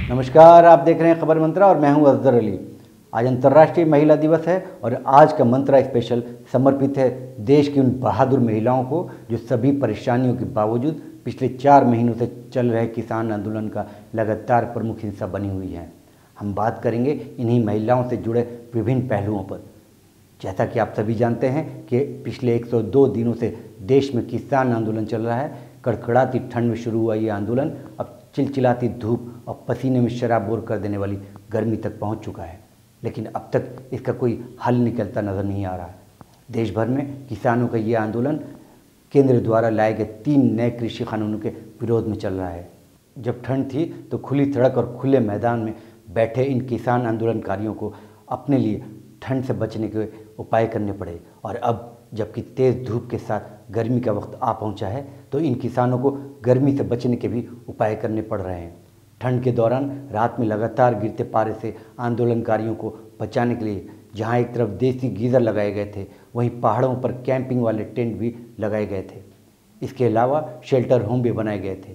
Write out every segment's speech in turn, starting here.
नमस्कार, आप देख रहे हैं खबर मंत्रा और मैं हूं अजहर अली। आज अंतर्राष्ट्रीय महिला दिवस है और आज का मंत्रा स्पेशल समर्पित है देश की उन बहादुर महिलाओं को जो सभी परेशानियों के बावजूद पिछले 4 महीनों से चल रहे किसान आंदोलन का लगातार प्रमुख हिस्सा बनी हुई हैं। हम बात करेंगे इन्हीं महिलाओं से जुड़े विभिन्न पहलुओं पर। जैसा कि आप सभी जानते हैं कि पिछले 102 दिनों से देश में किसान आंदोलन चल रहा है। कड़कड़ाती ठंड में शुरू हुआ ये आंदोलन अब चिलचिलाती धूप और पसीने में शराबोर कर देने वाली गर्मी तक पहुंच चुका है, लेकिन अब तक इसका कोई हल निकलता नज़र नहीं आ रहा। देश भर में किसानों का ये आंदोलन केंद्र द्वारा लाए गए 3 नए कृषि कानूनों के विरोध में चल रहा है। जब ठंड थी तो खुली सड़क और खुले मैदान में बैठे इन किसान आंदोलनकारियों को अपने लिए ठंड से बचने के उपाय करने पड़े, और अब जबकि तेज़ धूप के साथ गर्मी का वक्त आ पहुंचा है तो इन किसानों को गर्मी से बचने के भी उपाय करने पड़ रहे हैं। ठंड के दौरान रात में लगातार गिरते पारे से आंदोलनकारियों को बचाने के लिए जहां एक तरफ देसी गीज़र लगाए गए थे, वहीं पहाड़ों पर कैंपिंग वाले टेंट भी लगाए गए थे। इसके अलावा शेल्टर होम भी बनाए गए थे।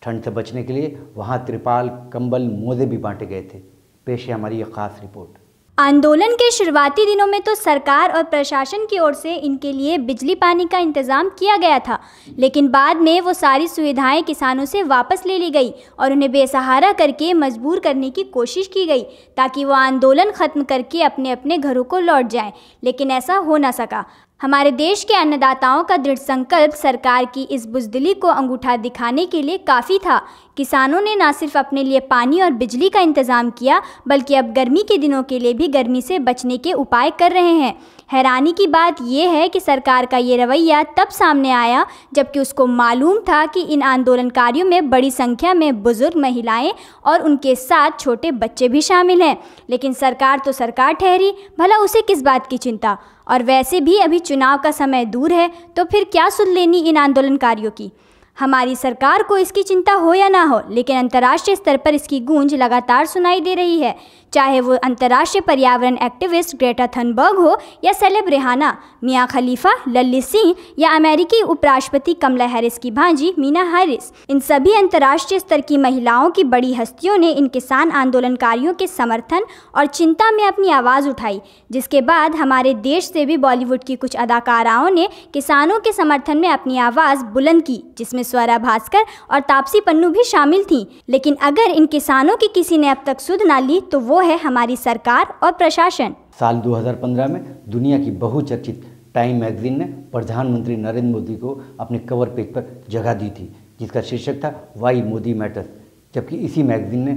ठंड से बचने के लिए वहाँ तिरपाल, कंबल, मोजे भी बांटे गए थे। पेश है हमारी ये खास रिपोर्ट। आंदोलन के शुरुआती दिनों में तो सरकार और प्रशासन की ओर से इनके लिए बिजली पानी का इंतज़ाम किया गया था, लेकिन बाद में वो सारी सुविधाएं किसानों से वापस ले ली गई और उन्हें बेसहारा करके मजबूर करने की कोशिश की गई ताकि वो आंदोलन ख़त्म करके अपने अपने घरों को लौट जाएं, लेकिन ऐसा हो ना सका। हमारे देश के अन्नदाताओं का दृढ़ संकल्प सरकार की इस बुज़दिली को अंगूठा दिखाने के लिए काफ़ी था। किसानों ने न सिर्फ अपने लिए पानी और बिजली का इंतज़ाम किया, बल्कि अब गर्मी के दिनों के लिए भी गर्मी से बचने के उपाय कर रहे हैं। हैरानी की बात यह है कि सरकार का ये रवैया तब सामने आया जबकि उसको मालूम था कि इन आंदोलनकारियों में बड़ी संख्या में बुजुर्ग महिलाएं और उनके साथ छोटे बच्चे भी शामिल हैं। लेकिन सरकार तो सरकार ठहरी, भला उसे किस बात की चिंता। और वैसे भी अभी चुनाव का समय दूर है, तो फिर क्या सुध लेनी इन आंदोलनकारियों की। हमारी सरकार को इसकी चिंता हो या ना हो, लेकिन अंतर्राष्ट्रीय स्तर पर इसकी गूंज लगातार सुनाई दे रही है। चाहे वो अंतर्राष्ट्रीय पर्यावरण एक्टिविस्ट ग्रेटा थनबर्ग हो या सेलेब रिहाना, मियां खलीफा, ललित सिंह या अमेरिकी उपराष्ट्रपति कमला हैरिस की भांजी मीना हैरिस, इन सभी अंतर्राष्ट्रीय स्तर की महिलाओं की बड़ी हस्तियों ने इन किसान आंदोलनकारियों के समर्थन और चिंता में अपनी आवाज़ उठाई, जिसके बाद हमारे देश से भी बॉलीवुड की कुछ अदाकाराओं ने किसानों के समर्थन में अपनी आवाज़ बुलंद की, जिसमें स्वरा भास्कर और तापसी पन्नू भी शामिल थीं। लेकिन अगर इन किसानों की किसी ने अब तक सुध ना ली तो वो है हमारी सरकार और प्रशासन। साल 2015 में दुनिया की बहुचर्चित टाइम मैगजीन ने प्रधानमंत्री नरेंद्र मोदी को अपने कवर पेज पर जगह दी थी, जिसका शीर्षक था वाई मोदी मैटर्स। जबकि इसी मैगजीन ने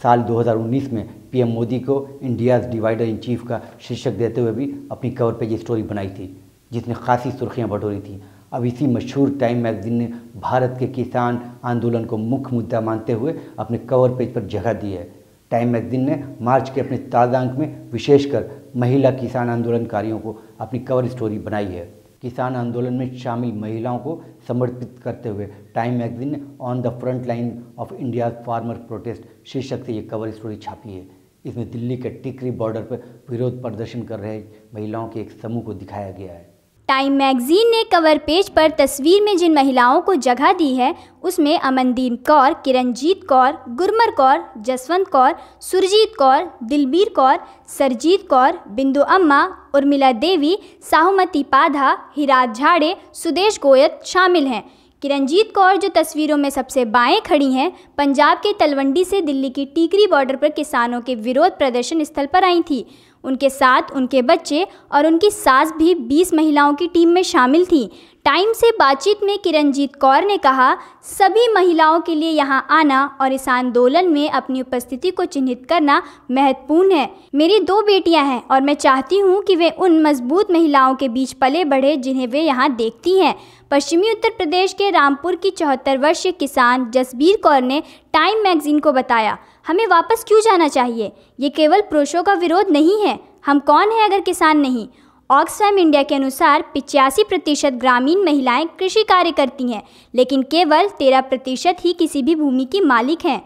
साल 2019 में पीएम मोदी को इंडियाज़ डिवाइडर इन चीफ का शीर्षक देते हुए भी अपनी कवर पेज स्टोरी बनाई थी, जिसने खासी सुर्खियां बटोरी थी। अब इसी मशहूर टाइम मैगजीन ने भारत के किसान आंदोलन को मुख्य मुद्दा मानते हुए अपने कवर पेज पर जगह दी है। टाइम मैगजीन ने मार्च के अपने ताज़ा अंक में विशेषकर महिला किसान आंदोलनकारियों को अपनी कवर स्टोरी बनाई है। किसान आंदोलन में शामिल महिलाओं को समर्पित करते हुए टाइम मैगजीन ने on the front line of India's farmer protest शीर्षक से ये कवर स्टोरी छापी है। इसमें दिल्ली के टिकरी बॉर्डर पर विरोध प्रदर्शन कर रहे महिलाओं के एक समूह को दिखाया गया है। टाइम मैगजीन ने कवर पेज पर तस्वीर में जिन महिलाओं को जगह दी है उसमें अमनदीप कौर, किरणजीत कौर, गुरमर कौर, जसवंत कौर, सुरजीत कौर, दिलबीर कौर, सरजीत कौर, बिंदु अम्मा, उर्मिला देवी, साहुमती पाधा, हिराज झाड़े, सुदेश गोयत शामिल हैं। किरणजीत कौर, जो तस्वीरों में सबसे बाएं खड़ी हैं, पंजाब के तलवंडी से दिल्ली की टीकरी बॉर्डर पर किसानों के विरोध प्रदर्शन स्थल पर आई थी। उनके साथ उनके बच्चे और उनकी सास भी 20 महिलाओं की टीम में शामिल थी। टाइम से बातचीत में किरणजीत कौर ने कहा, सभी महिलाओं के लिए यहां आना और इस आंदोलन में अपनी उपस्थिति को चिन्हित करना महत्वपूर्ण है। मेरी 2 बेटियां हैं और मैं चाहती हूं कि वे उन मजबूत महिलाओं के बीच पले बढ़े जिन्हें वे यहां देखती हैं। पश्चिमी उत्तर प्रदेश के रामपुर की 74 वर्षीय किसान जसबीर कौर ने टाइम मैगजीन को बताया, हमें वापस क्यों जाना चाहिए? ये केवल पुरुषों का विरोध नहीं है। हम कौन हैं अगर किसान नहीं? ऑक्सफैम इंडिया के अनुसार 85% ग्रामीण महिलाएं कृषि कार्य करती हैं, लेकिन केवल 13% ही किसी भी भूमि की मालिक हैं।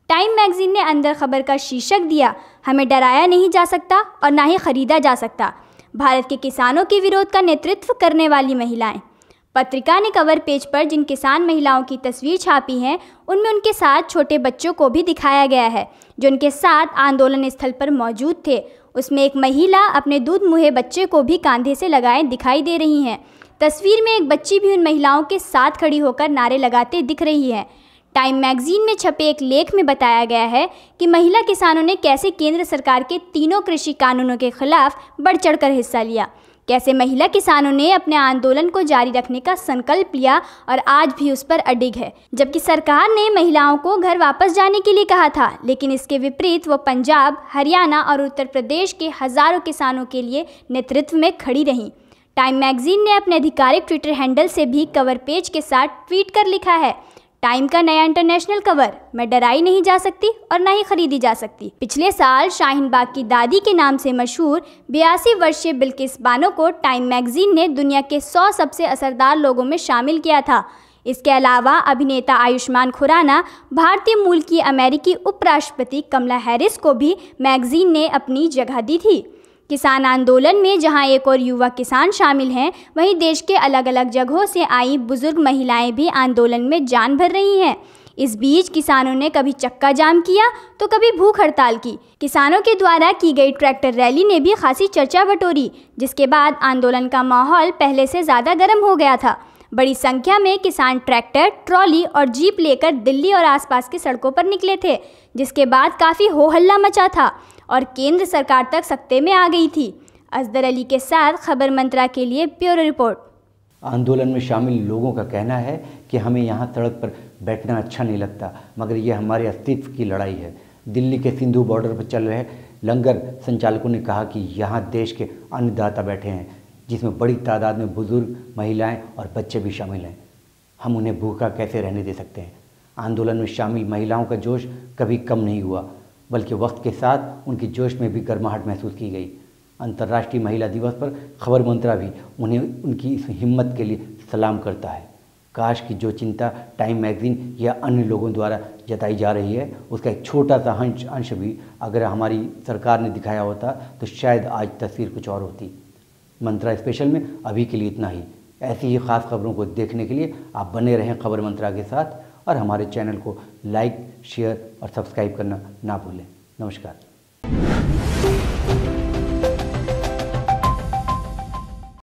टाइम मैगजीन ने अंदर खबर का शीर्षक दिया, हमें डराया नहीं जा सकता और ना ही खरीदा जा सकता। भारत के किसानों के विरोध का नेतृत्व करने वाली महिलाएं। पत्रिका ने कवर पेज पर जिन किसान महिलाओं की तस्वीर छापी है उनमें उनके साथ छोटे बच्चों को भी दिखाया गया है जो उनके साथ आंदोलन स्थल पर मौजूद थे। उसमें एक महिला अपने दूध मुहे बच्चे को भी कंधे से लगाए दिखाई दे रही हैं। तस्वीर में एक बच्ची भी उन महिलाओं के साथ खड़ी होकर नारे लगाते दिख रही है। टाइम मैगजीन में छपे एक लेख में बताया गया है कि महिला किसानों ने कैसे केंद्र सरकार के तीनों कृषि कानूनों के खिलाफ बढ़ चढ़कर हिस्सा लिया, कैसे महिला किसानों ने अपने आंदोलन को जारी रखने का संकल्प लिया और आज भी उस पर अडिग है। जबकि सरकार ने महिलाओं को घर वापस जाने के लिए कहा था, लेकिन इसके विपरीत वो पंजाब, हरियाणा और उत्तर प्रदेश के हजारों किसानों के लिए नेतृत्व में खड़ी रहीं। टाइम मैगजीन ने अपने आधिकारिक ट्विटर हैंडल से भी कवर पेज के साथ ट्वीट कर लिखा है, टाइम का नया इंटरनेशनल कवर, मैं डराई नहीं जा सकती और ना ही खरीदी जा सकती। पिछले साल शाहीन बाग की दादी के नाम से मशहूर 82 वर्षीय बिल्किस बानो को टाइम मैगजीन ने दुनिया के 100 सबसे असरदार लोगों में शामिल किया था। इसके अलावा अभिनेता आयुष्मान खुराना, भारतीय मूल की अमेरिकी उपराष्ट्रपति कमला हैरिस को भी मैगजीन ने अपनी जगह दी थी। किसान आंदोलन में जहां एक और युवा किसान शामिल हैं, वहीं देश के अलग अलग जगहों से आई बुजुर्ग महिलाएं भी आंदोलन में जान भर रही हैं। इस बीच किसानों ने कभी चक्का जाम किया तो कभी भूख हड़ताल की। किसानों के द्वारा की गई ट्रैक्टर रैली ने भी खासी चर्चा बटोरी, जिसके बाद आंदोलन का माहौल पहले से ज़्यादा गर्म हो गया था। बड़ी संख्या में किसान ट्रैक्टर, ट्रॉली और जीप लेकर दिल्ली और आसपास की सड़कों पर निकले थे, जिसके बाद काफ़ी हो हल्ला मचा था और केंद्र सरकार तक सख्ते में आ गई थी। अजदर अली के साथ खबर मंत्रा के लिए ब्यूरो रिपोर्ट। आंदोलन में शामिल लोगों का कहना है कि हमें यहाँ सड़क पर बैठना अच्छा नहीं लगता, मगर यह हमारे अस्तित्व की लड़ाई है। दिल्ली के सिंधु बॉर्डर पर चल रहे लंगर संचालकों ने कहा कि यहाँ देश के अन्नदाता बैठे हैं, जिसमें बड़ी तादाद में बुजुर्ग, महिलाएं और बच्चे भी शामिल हैं। हम उन्हें भूखा कैसे रहने दे सकते हैं। आंदोलन में शामिल महिलाओं का जोश कभी कम नहीं हुआ, बल्कि वक्त के साथ उनके जोश में भी गर्माहट महसूस की गई। अंतर्राष्ट्रीय महिला दिवस पर खबर मंत्रा भी उन्हें उनकी इस हिम्मत के लिए सलाम करता है। काश कि जो चिंता टाइम मैगजीन या अन्य लोगों द्वारा जताई जा रही है, उसका एक छोटा सा अंश भी अगर हमारी सरकार ने दिखाया होता तो शायद आज तस्वीर कुछ और होती। मंत्रा स्पेशल में अभी के लिए इतना ही। ऐसी ही ख़ास खबरों को देखने के लिए आप बने रहें खबर मंत्रा के साथ और हमारे चैनल को लाइक, शेयर और सब्सक्राइब करना ना भूलें। नमस्कार।